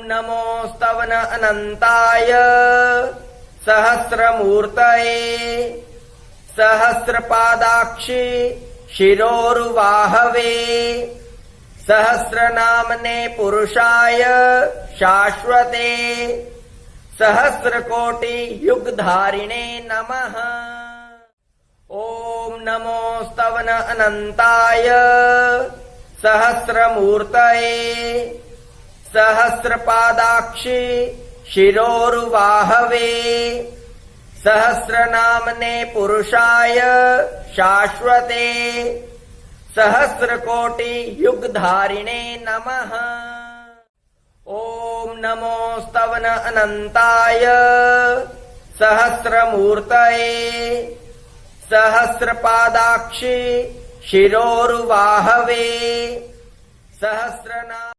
नमो स्तवन अनन्ताय सहस्रमूर्तये सहस्रपादाक्षि शिरोरुवाहवे सहस्रनामने पुरुषाय शाश्वते सहस्रकोटि युगधारिणे नमः। ॐ नमो स्तवन अनन्ताय सहस्रमूर्तये सहस्रपादाक्षि शिरोरुवाहवे सहस्रनामने पुरुषाय शाश्वते सहस्रकोटि युगधारिणे नमः। ॐ नमो स्तवन अनन्ताय सहस्रमूर्तये सहस्रपादाक्षि शिरोरुवाहवे सहस्रनाम